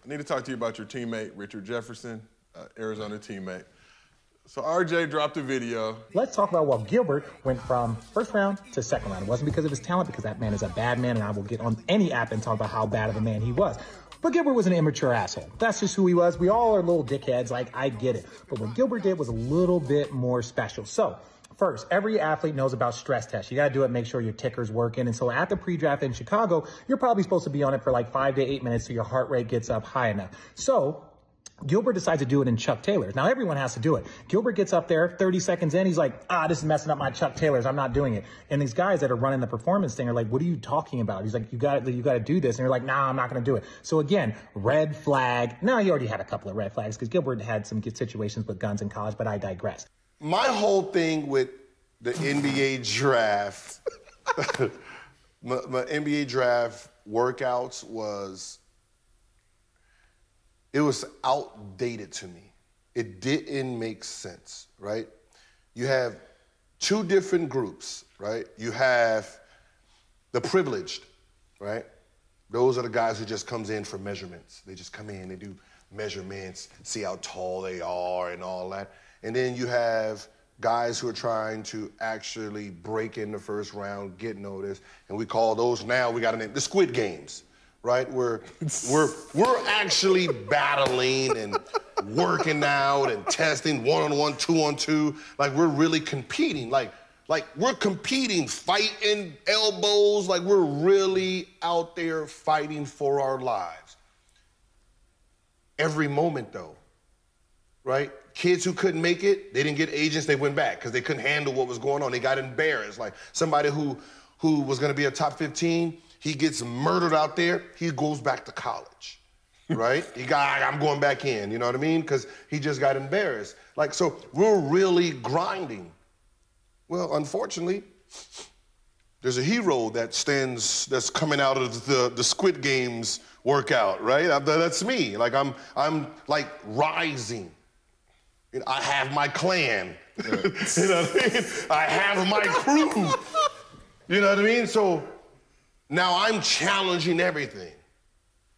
I need to talk to you about your teammate, Richard Jefferson, Arizona teammate. So RJ dropped a video. Let's talk about what Gilbert went from first round to second round. It wasn't because of his talent, because that man is a bad man, and I will get on any app and talk about how bad of a man he was. But Gilbert was an immature asshole. That's just who he was. We all are little dickheads, like, I get it. But what Gilbert did was a little bit more special. So, first, every athlete knows about stress tests. You got to do it, make sure your ticker's working. And so at the pre-draft in Chicago, you're probably supposed to be on it for like 5 to 8 minutes so your heart rate gets up high enough. So Gilbert decides to do it in Chuck Taylors. Now, everyone has to do it. Gilbert gets up there, 30 seconds in, he's like, this is messing up my Chuck Taylors. I'm not doing it. And these guys that are running the performance thing are like, what are you talking about? He's like, you got to do this. And you're like, nah, I'm not going to do it. So again, red flag. Now, he already had a couple of red flags because Gilbert had some good situations with guns in college, but I digress. My whole thing with the NBA draft, my NBA draft workouts it was outdated to me. It didn't make sense, right? You have two different groups, right? You have the privileged, right? Those are the guys who just comes in for measurements. They just come in, they do measurements, see how tall they are and all that. And then you have guys who are trying to actually break in the first round, get noticed, and we call those now, we got to name the Squid Games, right? We're actually battling and working out and testing 1-on-1, 2-on-2, like we're really competing, like we're competing, fighting elbows, like we're really out there fighting for our lives. Every moment though, right? Kids who couldn't make it, they didn't get agents, they went back because they couldn't handle what was going on. They got embarrassed. Like somebody who was gonna be a top 15, he gets murdered out there, he goes back to college, right? I'm going back in, you know what I mean? Because he just got embarrassed. Like, so we're really grinding. Well, unfortunately, there's a hero that's coming out of the Squid Games workout, right? That's me. Like I'm like rising. I have my clan. Yeah. You know what I mean? I have my crew. You know what I mean? So now I'm challenging everything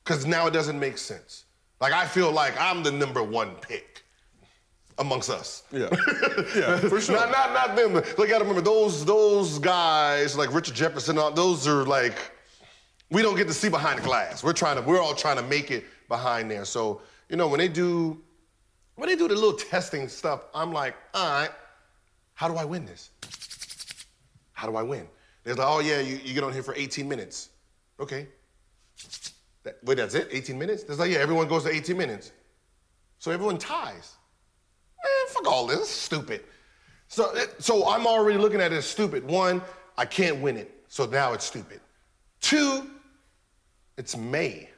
because now it doesn't make sense. Like I feel like I'm the #1 pick amongst us. Yeah, yeah, for sure. Not them. Like, you gotta remember those guys like Richard Jefferson. Those are like we don't get to see behind the glass. We're all trying to make it behind there. So you know when they do the little testing stuff, I'm like, all right, how do I win this? How do I win? They're like, oh yeah, you get on here for 18 minutes. Okay. Wait, that's it? 18 minutes? They're like, yeah, everyone goes to 18 minutes. So everyone ties. Man, fuck all this, it's stupid. So I'm already looking at it as stupid. One, I can't win it, so now it's stupid. Two, it's May.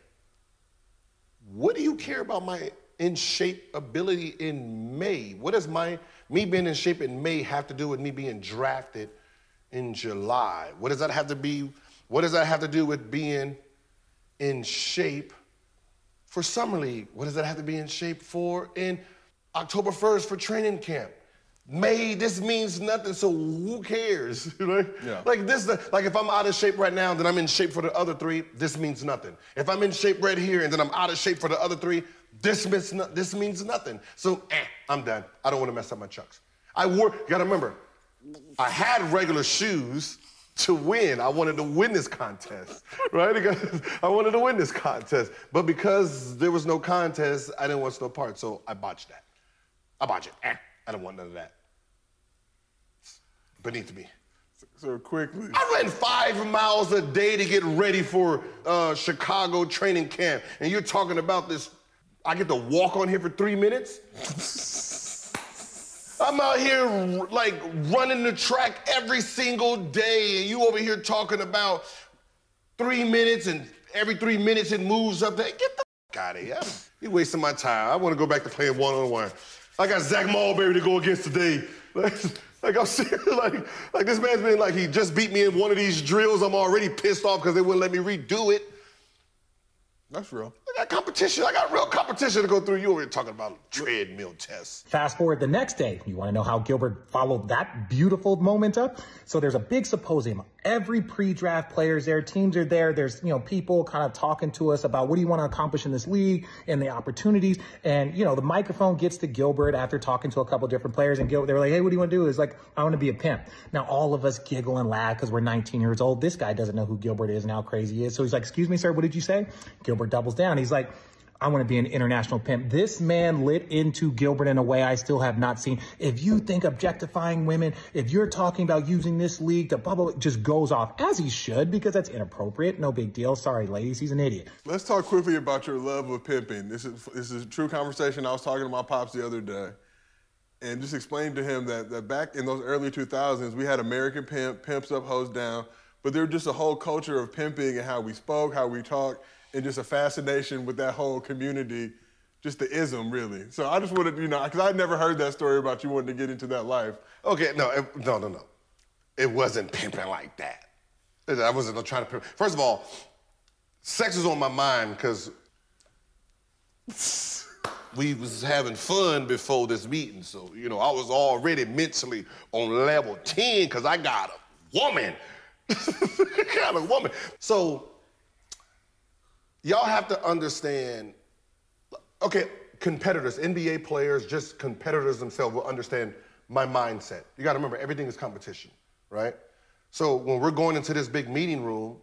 What do you care about my in shape ability in May? What does me being in shape in May have to do with me being drafted in July? What does that have to do with being in shape for Summer League? What does that have to be in shape for in October 1st for training camp? May, this means nothing, so who cares, right? Yeah. Like if I'm out of shape right now, then I'm in shape for the other 3, this means nothing. If I'm in shape right here and then I'm out of shape for the other 3, this means nothing. So, I'm done. I don't want to mess up my chucks. You gotta remember, I had regular shoes to win. I wanted to win this contest, right? I wanted to win this contest. But because there was no contest, I didn't want no part, so I botched that. I botched it. I don't want none of that. Beneath me. So quickly. I ran 5 miles a day to get ready for Chicago training camp. And you're talking about this, I get to walk on here for 3 minutes? I'm out here like running the track every single day, and you over here talking about 3 minutes, and every 3 minutes it moves up there. Get the f out of here. You're wasting my time. I want to go back to playing 1-on-1. I got Zach Mulberry to go against today. Like I'm serious. Like this man's been like he just beat me in one of these drills. I'm already pissed off because they wouldn't let me redo it. That's real. I got competition. I got real competition to go through. You over here talking about treadmill tests. Fast forward the next day. You want to know how Gilbert followed that beautiful moment up? So there's a big symposium. every pre-draft player's there. Teams are there. There's, people kind of talking to us about what do you want to accomplish in this league and the opportunities. And, the microphone gets to Gilbert after talking to a couple different players. And they were like, hey, what do you want to do? It's like, I want to be a pimp. Now, all of us giggle and laugh because we're 19 years old. This guy doesn't know who Gilbert is and how crazy he is. So he's like, excuse me, sir, what did you say? Gilbert doubles down. He's like, I want to be an international pimp. This man lit into Gilbert in a way I still have not seen. If you think objectifying women, if you're talking about using this league to blah, blah, blah, just goes off, as he should, because that's inappropriate. No big deal. Sorry, ladies. He's an idiot. Let's talk quickly about your love of pimping. This is a true conversation. I was talking to my pops the other day and just explained to him that back in those early 2000s, we had American Pimp, Pimps Up, Hoes Down, but there was just a whole culture of pimping and how we spoke, how we talked, and just a fascination with that whole community, just the ism, really. So I just wanted, because I'd never heard that story about you wanting to get into that life. Okay, no. It wasn't pimping like that. I wasn't trying to pimp. First of all, sex was on my mind because we was having fun before this meeting. So, I was already mentally on level 10 because I got a woman. So, y'all have to understand, okay, competitors, NBA players, just competitors themselves will understand my mindset. You gotta remember, everything is competition, right? So when we're going into this big meeting room,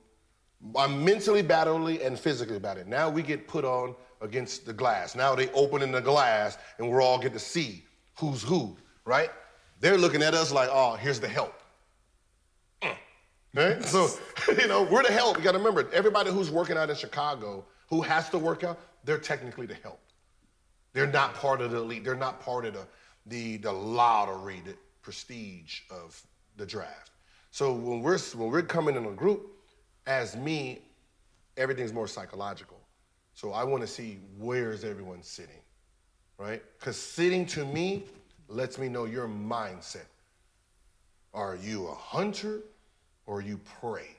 I'm mentally battling and physically battling. Now we get put on against the glass. Now they open in the glass and we're all get to see who's who, right? They're looking at us like, oh, here's the help. Right? So, we're the help. You got to remember, everybody who's working out in Chicago, who has to work out, they're technically the help. They're not part of the elite. They're not part of the lottery, the prestige of the draft. So when we're coming in a group, as me, everything's more psychological. So I want to see where's everyone sitting, right? Because sitting to me lets me know your mindset. Are you a hunter? Or you prey,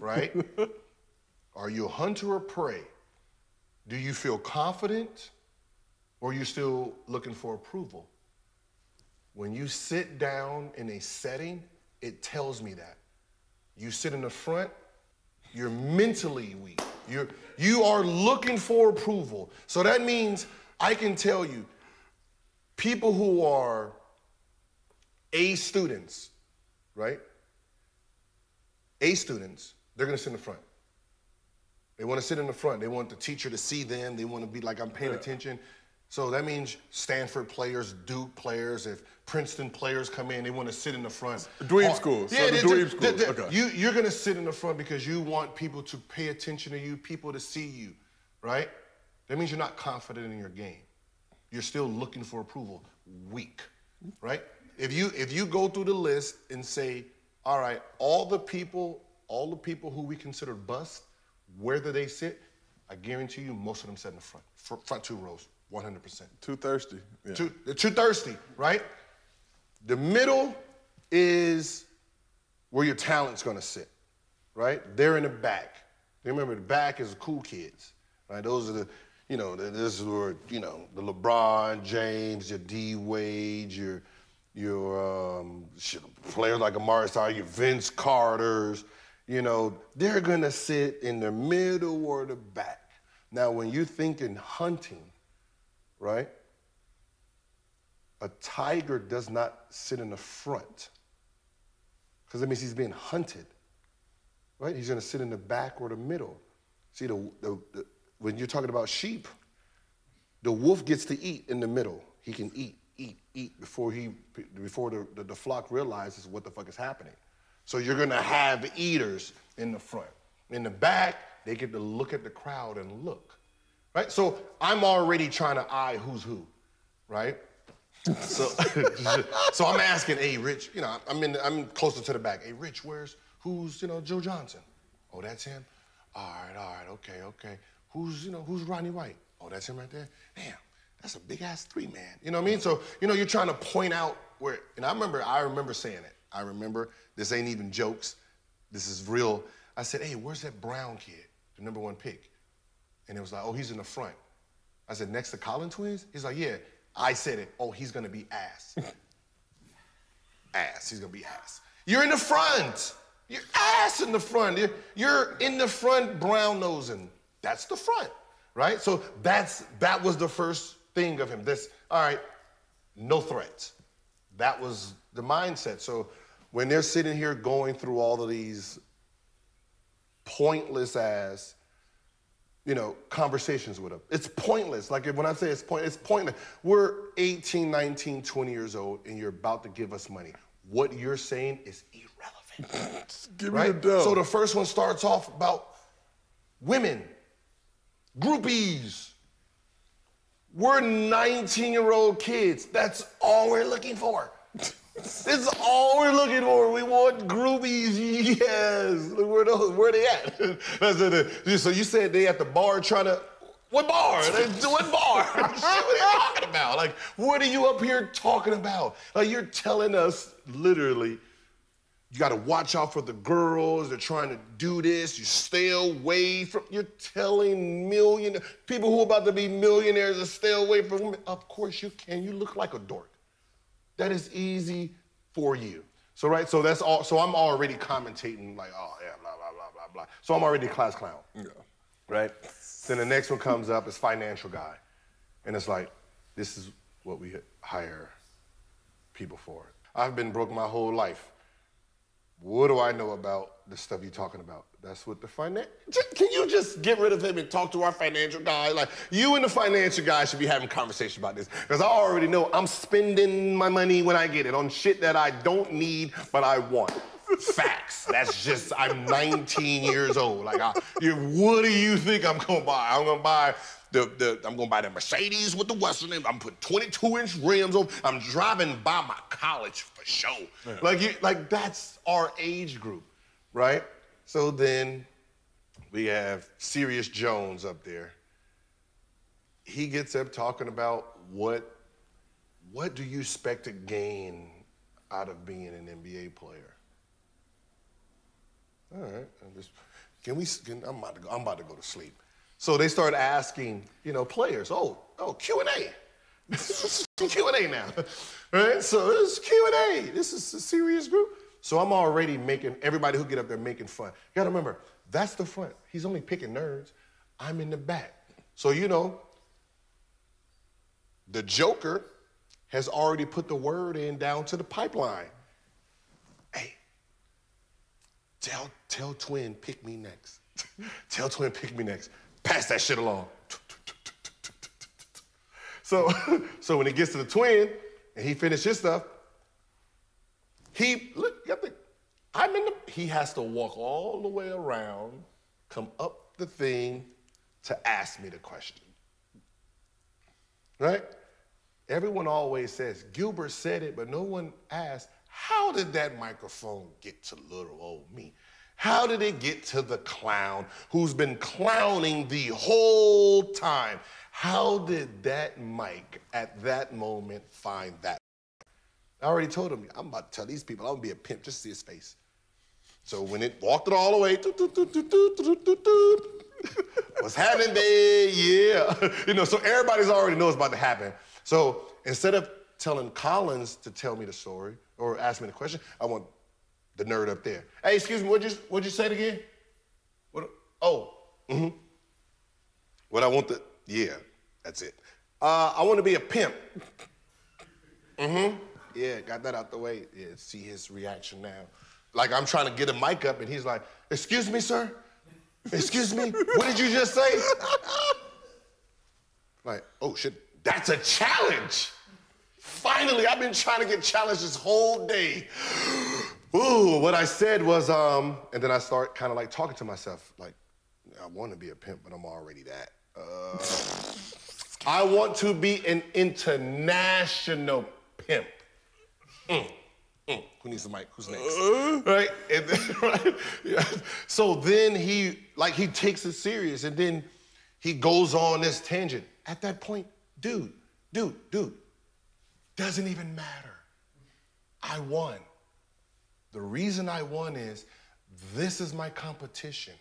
right? Are you a hunter or prey? Do you feel confident or are you still looking for approval? When you sit down in a setting, it tells me that. You sit in the front, you're mentally weak. You are looking for approval. So that means I can tell you, people who are A students, right? A students, they're gonna sit in the front. They wanna sit in the front. They want the teacher to see them. They wanna be like, I'm paying attention. So that means Stanford players, Duke players, if Princeton players come in, they wanna sit in the front. Dweeb schools, yeah, so the dweeb schools, okay. You're gonna sit in the front because you want people to pay attention to you, people to see you, right? That means you're not confident in your game. You're still looking for approval, weak, right? If you go through the list and say, all right, all the people who we consider bust, where do they sit? I guarantee you most of them sit in the front two rows, 100%. Too thirsty. Yeah. They're too thirsty, right? The middle is where your talent's gonna sit, right? They're in the back. Remember, the back is the cool kids, right? Those are this is where, the LeBron James, your D Wade, your players like Amari Stoudemire, your Vince Carters, they're gonna sit in the middle or the back. Now, when you think in hunting, right, a tiger does not sit in the front because that means he's being hunted, right? He's gonna sit in the back or the middle. See, when you're talking about sheep, the wolf gets to eat in the middle. He can eat before the flock realizes what the fuck is happening. So you're gonna have eaters in the front. In the back, they get to look at the crowd and look, right? So I'm already trying to eye who's who, right? So I'm asking, hey, Rich, I'm closer to the back. Hey, Rich, who's Joe Johnson? Oh, that's him? All right, okay. Who's Rodney White? Oh, that's him right there? Damn. That's a big-ass 3-man. You know what I mean? So, you're trying to point out where, and I remember saying it. I remember, this ain't even jokes. This is real. I said, hey, where's that Brown kid, the #1 pick? And it was like, oh, he's in the front. I said, next to Collin twins? He's like, yeah. I said it. Oh, he's gonna be ass. He's gonna be ass. You're in the front. Your ass in the front. You're in the front brown nosing. That's the front, right? So that was the first thing of him. All right, no threats. That was the mindset. So when they're sitting here going through all of these pointless ass, conversations with him. It's pointless. Like when I say it's pointless. We're 18, 19, 20 years old, and you're about to give us money. What you're saying is irrelevant. Give me the dough. So the first one starts off about women, groupies. We're 19-year-old kids. That's all we're looking for. It's all we're looking for. We want groupies, yes. Where they at? So you said they at the bar trying to, what bar? What bar? What are you talking about? Like, what are you up here talking about? Like, you're telling us, literally, you gotta watch out for the girls. They're trying to do this. You stay away from, you're telling people who are about to be millionaires to stay away from women. Of course you can. You look like a dork. That is easy for you. So, right, so that's all. So I'm already commentating like, oh, yeah, blah, blah, blah, blah, blah. So I'm already a class clown. Yeah. Right? Then the next one comes up is financial guy. And it's like, this is what we hire people for. I've been broke my whole life. What do I know about the stuff you're talking about? That's what the can you just get rid of him and talk to our financial guy? Like, you and the financial guy should be having conversation about this. Because I already know I'm spending my money when I get it on shit that I don't need, but I want. Facts. That's just, I'm 19 years old. Like, what do you think I'm gonna buy? I'm gonna buy the Mercedes with the Western. I'm putting 22-inch rims on. I'm driving by my college for show. Yeah. Like that's our age group, right? So then we have Serious Jones up there. He gets up talking about what do you expect to gain out of being an NBA player? All right, I'm about to go to sleep. So they start asking, players, Q&A. Q&A now, right? So this is Q&A. This is a serious group. So I'm already making, everybody who get up there making fun. You gotta remember, that's the front. He's only picking nerds. I'm in the back. So, the Joker has already put the word in down to the pipeline. Hey, tell Twin pick me next. Tell Twin pick me next. Pass that shit along. So when it gets to the Twin and he finished his stuff, he has to walk all the way around, come up the thing to ask me the question. Right? Everyone always says, Gilbert said it, but no one asked, how did that microphone get to little old me? How did it get to the clown who's been clowning the whole time? How did that mic at that moment find that? I already told him, I'm about to tell these people I'm gonna be a pimp, just see his face. So when it walked it all the way, what's happening, babe? Yeah. So everybody's already knows about to happen. So instead of telling Collins to tell me the story or ask me the question, I want the nerd up there. Hey, excuse me, what'd you say it again? What? Oh, What I want yeah, that's it. I want to be a pimp. Yeah, got that out the way. Yeah, see his reaction now. Like I'm trying to get a mic up and he's like, excuse me, sir? Excuse me? What did you just say? Like, oh shit, that's a challenge. Finally, I've been trying to get challenged this whole day. Ooh, what I said was, and then I start kind of like talking to myself, like, I want to be a pimp, but I'm already that. I want to be an international pimp. Who needs the mic? Who's next? Right? And then, right? Yeah. So then he takes it serious, and then he goes on this tangent. At that point, dude, doesn't even matter. I won. The reason I won is this is my competition.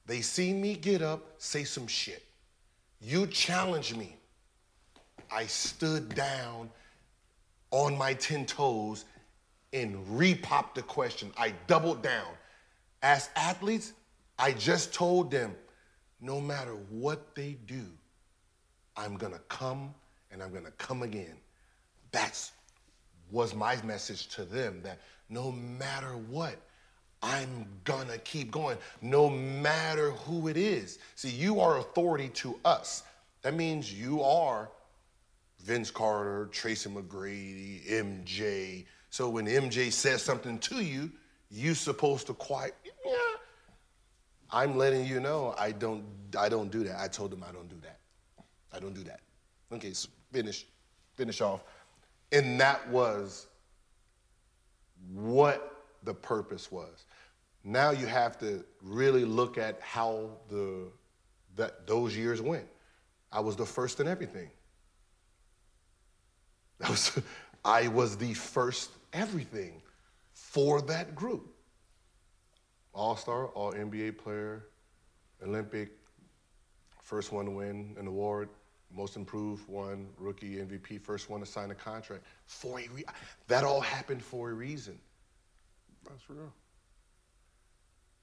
They see me get up, say some shit. You challenge me. I stood down on my 10 toes and re-popped the question. I doubled down. As athletes, I just told them, no matter what they do, I'm gonna come and I'm gonna come again. That was my message to them, that no matter what, I'm gonna keep going, no matter who it is. See, you are authority to us. That means you are Vince Carter, Tracy McGrady, MJ. So when MJ says something to you, you're supposed to quiet, yeah. I'm letting you know I don't do that. I told them I don't do that. I don't do that. Okay, so finish off. And that was what the purpose was. Now you have to really look at how those years went. I was the first in everything. I was the first everything for that group. All-star, all-NBA player, Olympic, first one to win an award, most improved one, rookie MVP, first one to sign a contract. That all happened for a reason. That's real.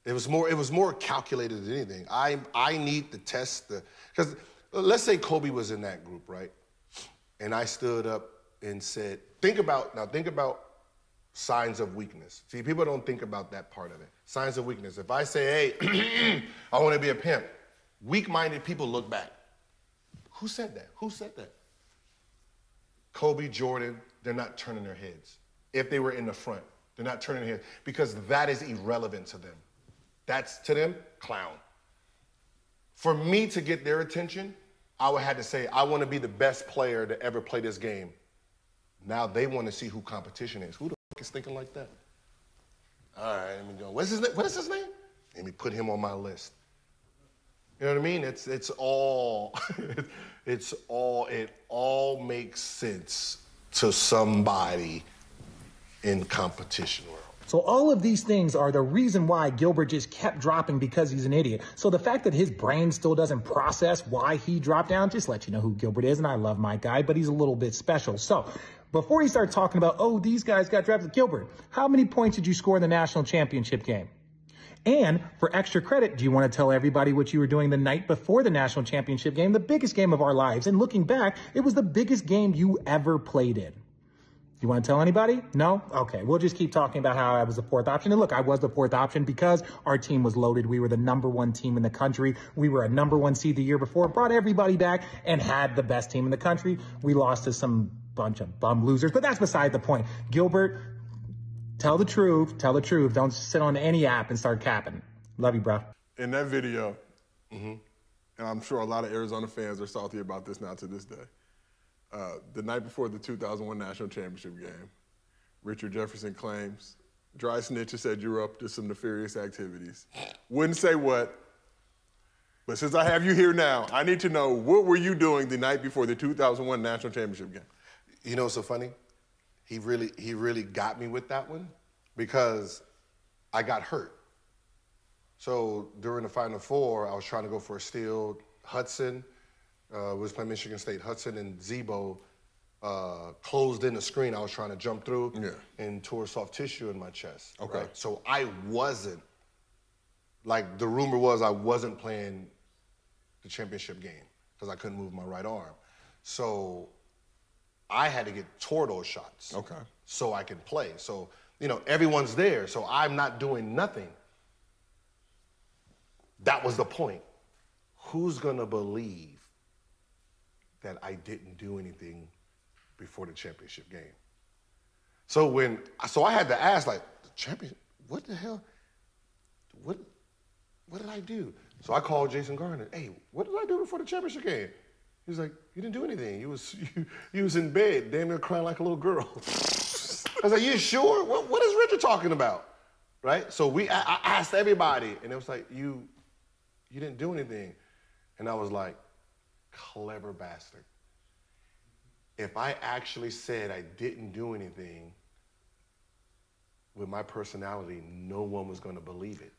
It was more calculated than anything. I need to test because let's say Kobe was in that group, right? And I stood up and said, think about signs of weakness. See, people don't think about that part of it. Signs of weakness. If I say, hey, I want to be a pimp, weak-minded people look back. Who said that? Who said that? Kobe, Jordan, they're not turning their heads. If they were in the front, they're not turning their heads because that is irrelevant to them. That's, to them, clown. For me to get their attention, I would have to say, I want to be the best player to ever play this game. Now they want to see who competition is. Who the fuck is thinking like that? All right, let me go. What is his name? Let me put him on my list. You know what I mean? It all makes sense to somebody in competition world. So all of these things are the reason why Gilbert just kept dropping, because he's an idiot. So the fact that his brain still doesn't process why he dropped down just lets you know who Gilbert is. And I love my guy, but he's a little bit special. So before you start talking about, oh, these guys got drafted, Gilbert, how many points did you score in the national championship game? And for extra credit, do you want to tell everybody what you were doing the night before the national championship game, the biggest game of our lives? And looking back, it was the biggest game you ever played in. You want to tell anybody? No? Okay, we'll just keep talking about how I was the fourth option. And look, I was the fourth option because our team was loaded. We were the #1 team in the country. We were a #1 seed the year before, brought everybody back and had the best team in the country. We lost to some bunch of bum losers, but that's beside the point. Gilbert, tell the truth. Tell the truth. Don't sit on any app and start capping. Love you, bro. In that video, and I'm sure a lot of Arizona fans are salty about this now to this day. The night before the 2001 national championship game, Richard Jefferson claims dry snitches said you were up to some nefarious activities. Wouldn't say what, but since I have you here now, I need to know, what were you doing the night before the 2001 national championship game? You know what's so funny? He really got me with that one because I got hurt. So during the Final Four, I was trying to go for a steal. Hudson was playing Michigan State. Hudson and Zebo closed in the screen I was trying to jump through and tore soft tissue in my chest. Okay. Right? So I wasn't, like the rumor was I wasn't playing the championship game because I couldn't move my right arm. So I had to get toward those shots so I can play. So, you know, everyone's there, so I'm not doing nothing. That was the point. Who's gonna believe that I didn't do anything before the championship game? So I had to ask, like, the champion, what the hell? What did I do? So I called Jason Garner. Hey, what did I do before the championship game? He's like, you didn't do anything. You was in bed, damn near crying like a little girl. I was like, you sure? What is Richard talking about? Right? So I asked everybody, and it was like, you didn't do anything. And I was like, clever bastard. If I actually said I didn't do anything with my personality, no one was gonna believe it.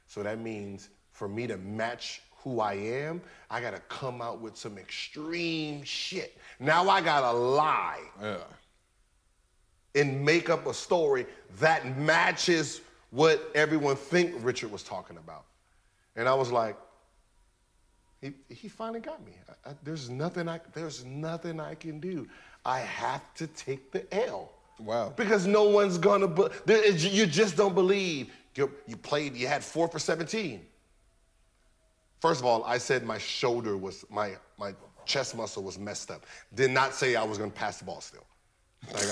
So that means for me to match who I am, I gotta come out with some extreme shit. Now I gotta lie. Yeah. and make up a story that matches what everyone think Richard was talking about. And I was like, he finally got me. There's nothing I can do. I have to take the L. Wow. Because no one's gonna, you just don't believe. You had 4 for 17. First of all, I said my shoulder was, my chest muscle was messed up. Did not say I was gonna pass the ball still. Like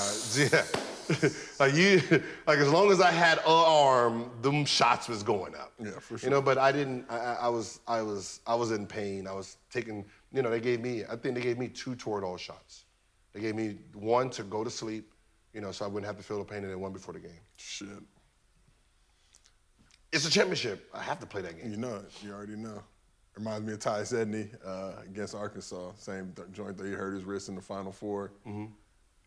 as long as I had an arm, them shots was going up. Yeah, for sure. You know, but I didn't. I was in pain. I was taking. You know, I think they gave me 2 Toradol shots. They gave me 1 to go to sleep. You know, so I wouldn't have to feel the pain, and then 1 before the game. Shit. It's a championship. I have to play that game. You know it. You already know. Reminds me of Ty Sedney against Arkansas. Same joint that he hurt his wrist in the Final Four. Mm-hmm.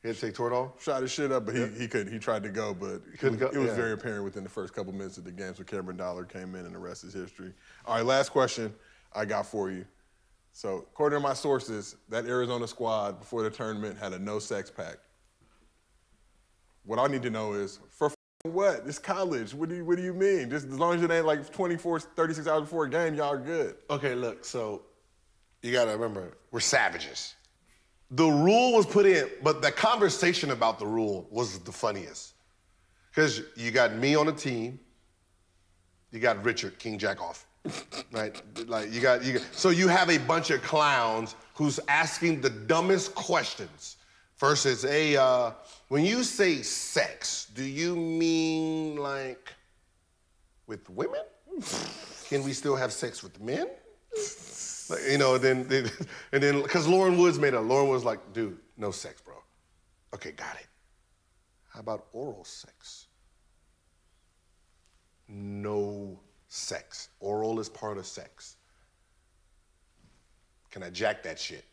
He had to take Toradol? Shot his shit up, but he couldn't. He tried to go, but it was very apparent within the first couple minutes of the game. So Cameron Dollar came in, and the rest is history. All right, last question I got for you. So according to my sources, that Arizona squad before the tournament had a no-sex pact. What I need to know is, for what? It's college. What do you mean? Just as long as it ain't like 24, 36 hours before a game, y'all are good. Okay, look, so you got to remember, we're savages. The rule was put in, but the conversation about the rule was the funniest. Because you got me on the team, you got Richard, King Jack off, right? Like so you have a bunch of clowns who's asking the dumbest questions. First is, hey, when you say sex, do you mean like with women? Can we still have sex with men? Like, you know, and then, because Lauren Woods was like, dude, no sex, bro. Okay, got it. How about oral sex? No sex. Oral is part of sex. Can I jack that shit?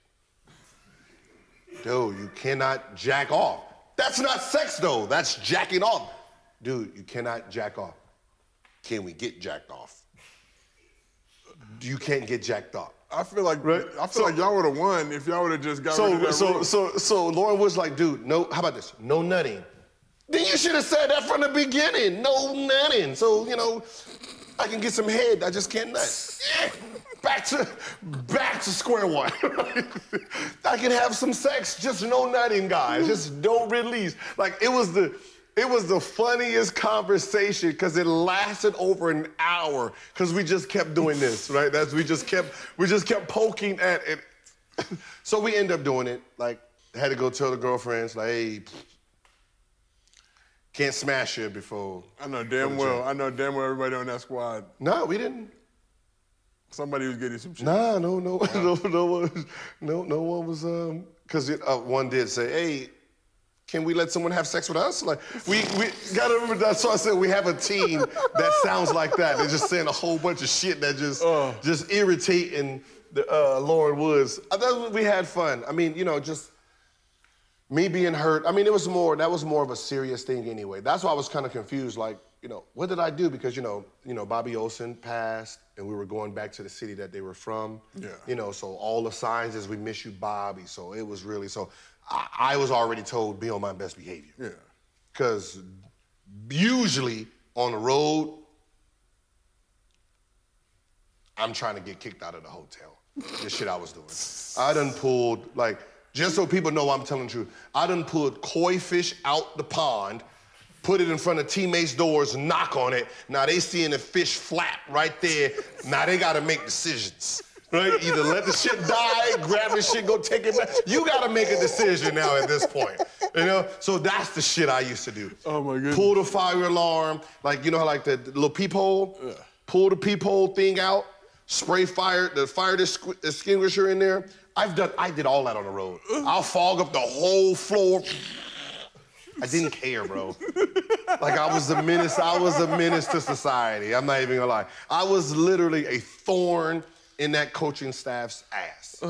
Dude, you cannot jack off. That's not sex, though. That's jacking off. Dude, you cannot jack off. Can we get jacked off? You can't get jacked off. I feel like like y'all would have won if y'all would have just got rid of that rule. So Lauren was like, dude, no, how about this? No nutting. Then you should have said that from the beginning. No nutting. So, you know, I can get some head. I just can't nut. Back to square one. I can have some sex, just no nutting, guys. Just don't release. Like, it was the funniest conversation because it lasted over an hour because we just kept doing this, right? We just kept poking at it. So we end up doing it. Like, had to go tell the girlfriends, like, hey, can't smash you before. I know damn well everybody on that squad. No, we didn't. Somebody was getting some shit. Nah, no one was, because one did say, hey, can we let someone have sex with us? Like, we gotta remember, that's why I said we have a team that sounds like that. They're just saying a whole bunch of shit that just irritating Lauren Woods. I thought we had fun. I mean, you know, just me being hurt. I mean, that was more of a serious thing anyway. That's why I was kind of confused. Like, you know, what did I do? Because, you know, Bobby Olsen passed, and we were going back to the city that they were from. Yeah. You know, so all the signs is we miss you, Bobby. So it was really, so I was already told be on my best behavior. Yeah. Because usually on the road, I'm trying to get kicked out of the hotel. The shit I was doing. I done pulled, like, just so people know I'm telling the truth, I done pulled koi fish out the pond, put it in front of teammates' doors, knock on it. Now they seeing the fish flap right there. Now they gotta make decisions, right? Either let the shit die, grab the shit, go take it back. You gotta make a decision now at this point, you know? So that's the shit I used to do. Oh my goodness. Pull the fire alarm, like, you know how like the little peephole? Yeah. Pull the peephole thing out, spray the fire extinguisher in there. I did all that on the road. I'll fog up the whole floor. I didn't care, bro. Like, I was a menace to society. I'm not even gonna lie. I was literally a thorn in that coaching staff's ass.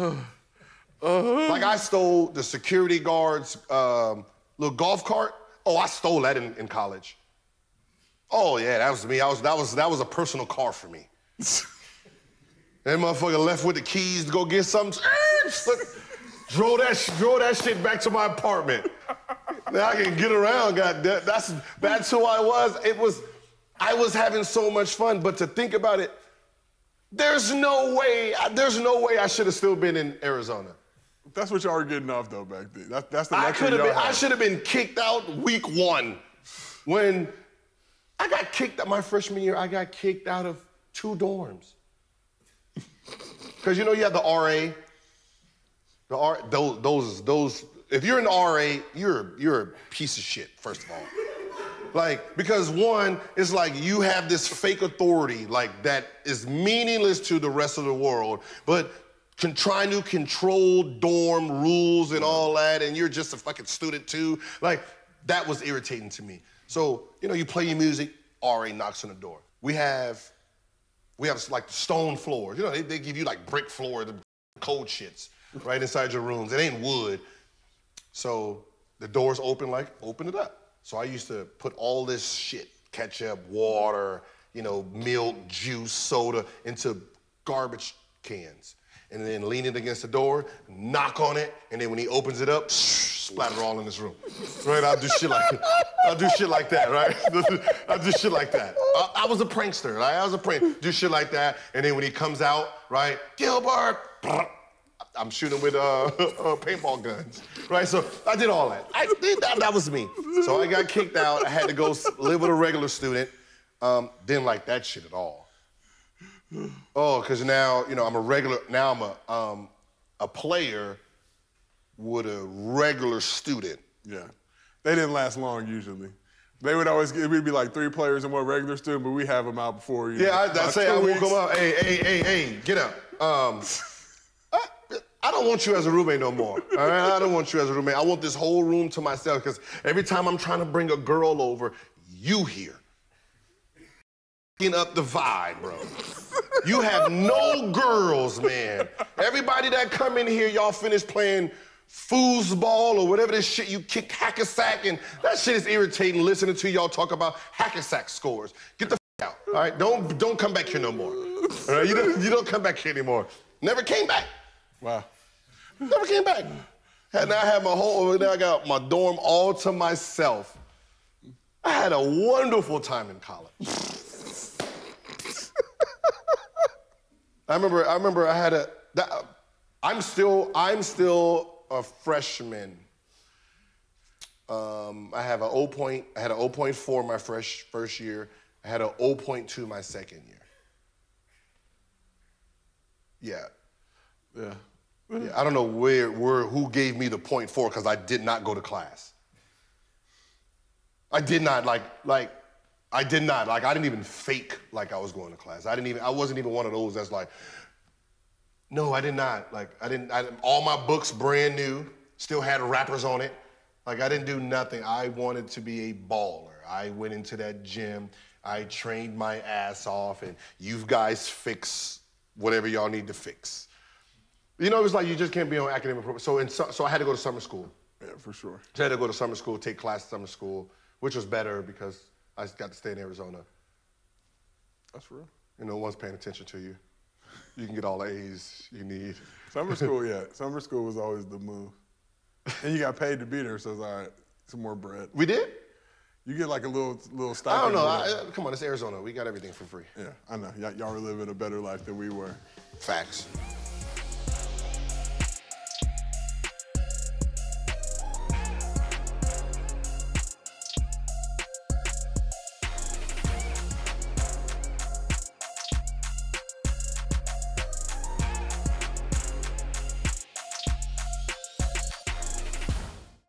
Like, I stole the security guard's little golf cart. Oh, I stole that in college. Oh yeah, that was me. That was a personal car for me. That motherfucker left with the keys to go get something. Drove that shit back to my apartment. Now I can get around, goddamn. That's who I was. I was having so much fun, but to think about it, there's no way I should have still been in Arizona. That's what y'all were getting off though back then. That's the I should have been kicked out week 1. When I got kicked out my freshman year, I got kicked out of 2 dorms. Because you know you have the RA. Those. If you're in the RA, you're a piece of shit. First of all, like because one, it's like you have this fake authority like that is meaningless to the rest of the world, but trying to control dorm rules and all that, and you're just a fucking student too. Like that was irritating to me. So you know, you play your music, RA knocks on the door. We have like stone floors. You know, they give you like brick floor, the cold shits right inside your rooms. It ain't wood. So the doors open it up. So I used to put all this shit, ketchup, water, you know, milk, juice, soda, into garbage cans. And then lean it against the door, knock on it, and then when he opens it up, splatter all in this room. Right? I'll do shit like that, right? I'll do shit like that. I was a prankster, right? I was a prank. Do shit like that, and then when he comes out, right? Gilbert, I'm shooting with paintball guns, right? So I did all that. That was me. So I got kicked out. I had to go live with a regular student. Didn't like that shit at all. Oh, because now, you know, I'm a player with a regular student. Yeah. They didn't last long usually. They would always, we'd be like 3 players and 1 regular student, but we have them out before you. Yeah, I'd say I woke them up. Hey, get up. I don't want you as a roommate no more. All right? I don't want you as a roommate. I want this whole room to myself because every time I'm trying to bring a girl over, you here. Up the vibe, bro. You have no girls, man. Everybody that come in here, y'all finish playing foosball or whatever this shit you kick hack-a-sack, and that shit is irritating listening to y'all talk about hack-a-sack scores. Get the out, all right? Don't come back here no more. All right? You don't come back here anymore. Never came back. Wow. Never came back. Now I got my dorm all to myself. I had a wonderful time in college. I remember I had I'm still a freshman. I had an 0.4 my first year. I had an 0.2 my second year. Yeah. I don't know who gave me the 0.4 because I did not go to class. I didn't even fake like I was going to class. I wasn't even one of those that's like, no, I did not. All my books brand new, still had wrappers on it. Like I didn't do nothing. I wanted to be a baller. I went into that gym, I trained my ass off, and you guys fix whatever y'all need to fix. You know, it was like you just can't be on academic program. So I had to go to summer school. Yeah, for sure. So I had to go to summer school, take classes at summer school, which was better because I got to stay in Arizona. That's real. You know, one's paying attention to you. You can get all the A's you need. Summer school, yeah. Summer school was always the move. And you got paid to be there, so it's all right. Some more bread. We did? You get like a little stipend. I don't know. Come on, it's Arizona. We got everything for free. Yeah, I know. Y'all were living a better life than we were. Facts.